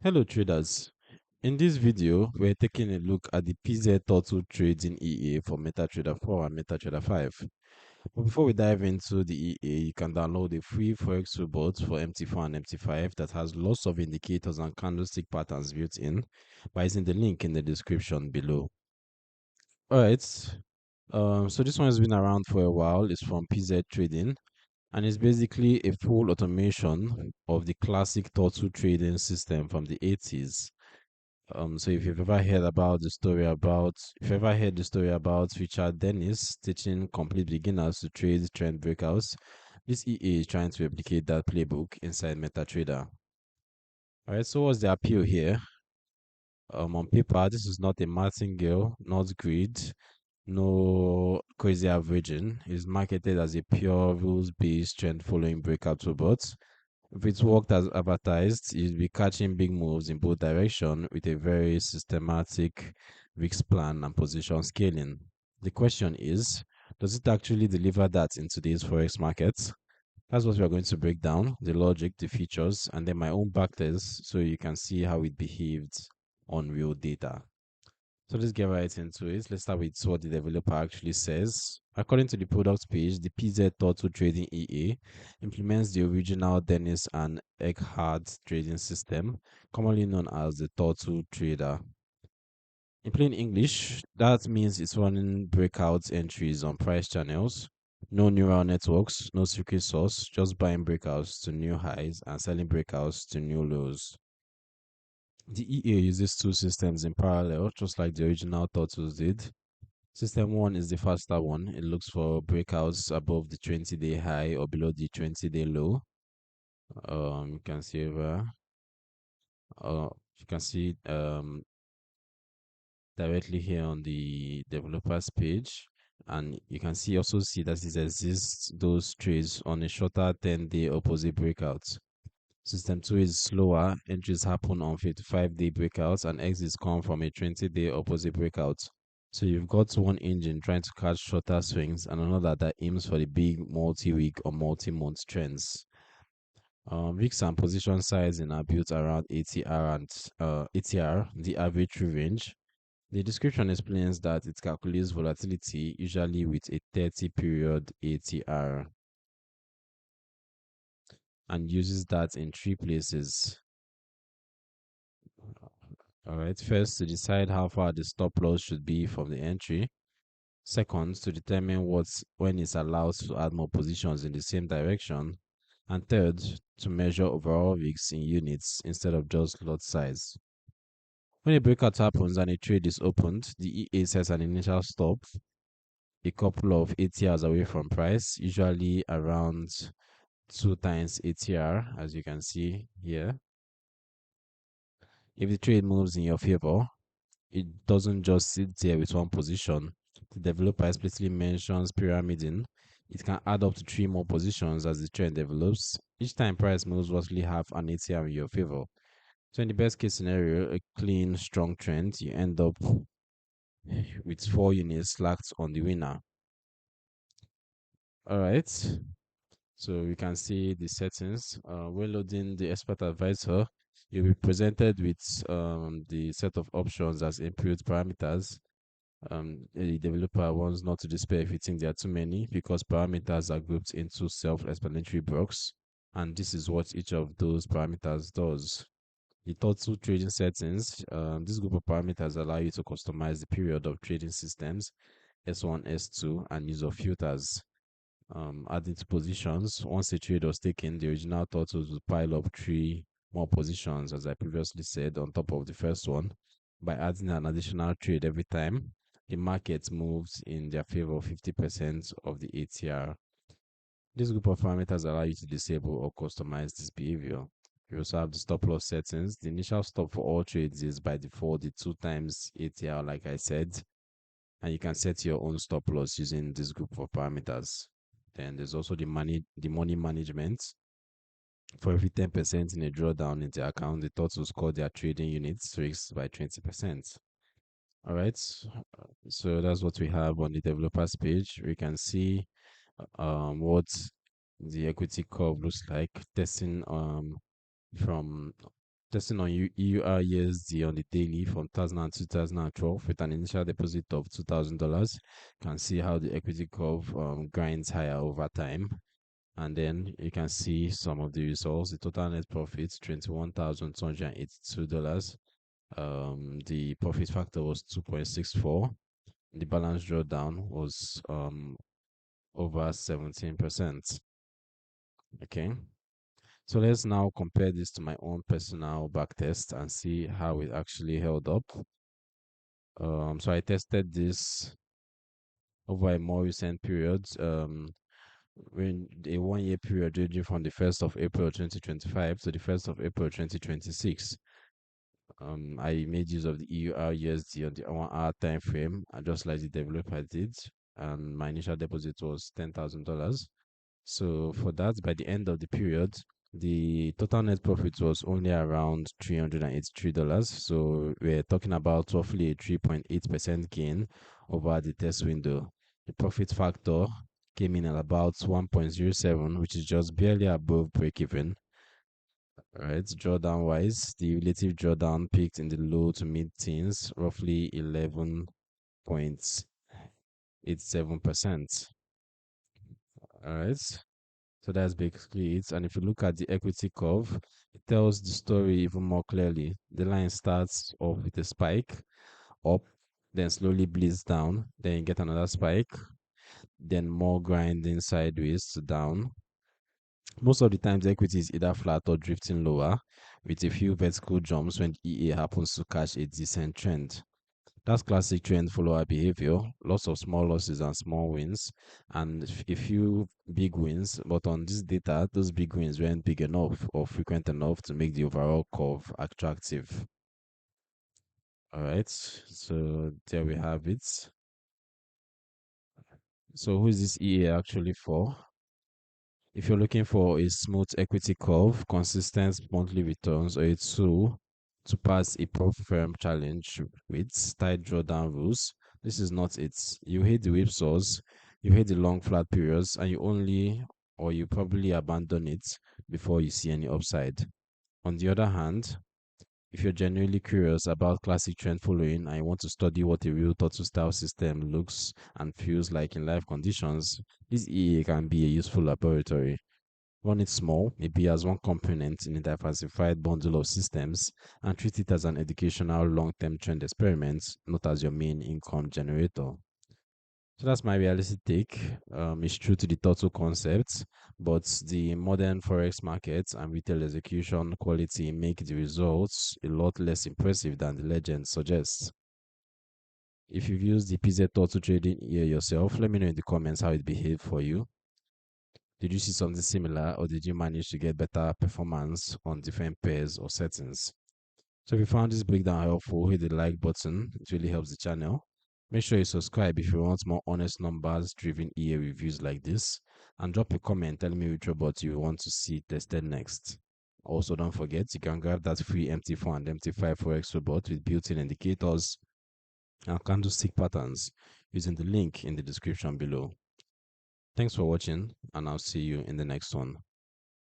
Hello traders. In this video, we're taking a look at the PZ Turtle Trading EA for MetaTrader 4 and MetaTrader 5. But before we dive into the EA, you can download a free Forex robot for MT4 and MT5 that has lots of indicators and candlestick patterns built in by using the link in the description below. Alright, so this one has been around for a while. It's from PZ Trading and it's basically a full automation of the classic Turtle trading system from the 80s. So if you've ever heard about the story about, if you've ever heard the story about Richard Dennis teaching complete beginners to trade trend breakouts, this EA is trying to replicate that playbook inside MetaTrader. Alright, so what's the appeal here? On paper, this is not a martingale, not greed, no crazy averaging. It's marketed as a pure rules-based trend following breakout robot. If it worked as advertised, you'd be catching big moves in both directions with a very systematic risk plan and position scaling. The question is, does it actually deliver that in today's Forex market? That's what we are going to break down, the logic, the features, and then my own backtest so you can see how it behaved on real data. So let's get right into it. Let's start with what the developer actually says. According to the product page, the PZ Turtle Trading EA implements the original Dennis and Eckhart trading system, commonly known as the Turtle Trader. In plain English, that means it's running breakout entries on price channels, no neural networks, no secret sauce, just buying breakouts to new highs and selling breakouts to new lows. The EA uses two systems in parallel, just like the original Turtles did. System 1 is the faster one. It looks for breakouts above the 20-day high or below the 20-day low. You can see over. You can see directly here on the developers page, and you can see that it exists those trades on a shorter 10-day opposite breakouts. System 2 is slower. Entries happen on 55-day breakouts and exits come from a 20-day opposite breakout. So you've got one engine trying to catch shorter swings and another that aims for the big multi-week or multi-month trends. Risk and position sizing are built around ATR, the average true range. The description explains that it calculates volatility usually with a 30-period ATR and uses that in three places. All right, first to decide how far the stop loss should be from the entry. Second, to determine when it's allowed to add more positions in the same direction. And third, to measure overall risks in units instead of just lot size. When a breakout happens and a trade is opened, the EA sets an initial stop a couple of ATRs away from price, usually around 2 times ATR, as you can see here. If the trade moves in your favor, it doesn't just sit there with one position. The developer explicitly mentions pyramiding. It can add up to 3 more positions as the trend develops. Each time price moves roughly half an ATR in your favor. So in the best case scenario, a clean, strong trend, you end up with 4 units slacked on the winner. All right. So we can see the settings. When loading the expert advisor, you'll be presented with the set of options as input parameters. The developer wants not to despair if you think there are too many because parameters are grouped into self-explanatory blocks, and this is what each of those parameters does. The total trading settings, this group of parameters allow you to customize the period of trading systems, S1, S2, and use of filters. Adding to positions, once a trade was taken, the original totals will pile up 3 more positions, as I previously said, on top of the first one. By adding an additional trade every time, the market moves in their favor 50% of the ATR. This group of parameters allow you to disable or customize this behavior. You also have the stop loss settings. The initial stop for all trades is by default the 2 times ATR, like I said, and you can set your own stop loss using this group of parameters. Then there's also the money management. For every 10% in a drawdown in the account, the thought will score their trading units risk by 20%. All right, so that's what we have on the developers page. We can see what the equity curve looks like, testing from Testing on EUR/USD on the daily from 2000 to 2012 with an initial deposit of $2,000. You can see how the equity curve grinds higher over time. And then you can see some of the results. The total net profit $21,282. The profit factor was 2.64. The balance drawdown was over 17%. Okay. So let's now compare this to my own personal backtest and see how it actually held up. So I tested this over a more recent period. When a 1 year period ranging from the 1st of April 2025 to the 1st of April 2026. I made use of the EUR/USD on the 1 hour time frame, just like the developer did, and my initial deposit was $10,000. So for that, by the end of the period, the total net profit was only around $383. So we're talking about roughly a 3.8% gain over the test window. The profit factor came in at about 1.07, which is just barely above break even. Right, drawdown wise, the relative drawdown peaked in the low to mid teens, roughly 11.87%. All right, so that's basically it. And if you look at the equity curve, it tells the story even more clearly. The line starts off with a spike up, then slowly bleeds down, then you get another spike, then more grinding sideways to down. Most of the times, the equity is either flat or drifting lower, with a few vertical jumps when the EA happens to catch a decent trend. That's classic trend follower behavior. Lots of small losses and small wins, and a few big wins. But on this data, those big wins weren't big enough or frequent enough to make the overall curve attractive. All right, so there we have it. So, who is this EA actually for? If you're looking for a smooth equity curve, consistent monthly returns, or a tool to pass a prop firm challenge with tight drawdown rules, this is not it. You hate the whipsaws, you hate the long flat periods, and you probably abandon it before you see any upside. On the other hand, if you're genuinely curious about classic trend following and you want to study what a real turtle style system looks and feels like in live conditions, this EA can be a useful laboratory. Run it small, maybe as one component in a diversified bundle of systems, and treat it as an educational long term trend experiment, not as your main income generator. So that's my realistic take. It's true to the total concept, but the modern forex markets and retail execution quality make the results a lot less impressive than the legend suggests. If you've used the PZ Total trading here yourself, let me know in the comments how it behaved for you. Did you see something similar, or did you manage to get better performance on different pairs or settings? So if you found this breakdown helpful, hit the like button. It really helps the channel. Make sure you subscribe if you want more honest numbers driven EA reviews like this. And drop a comment telling me which robot you want to see tested next. Also, don't forget you can grab that free MT4 and MT5 Forex robot with built-in indicators and candlestick patterns using the link in the description below. Thanks for watching, and I'll see you in the next one.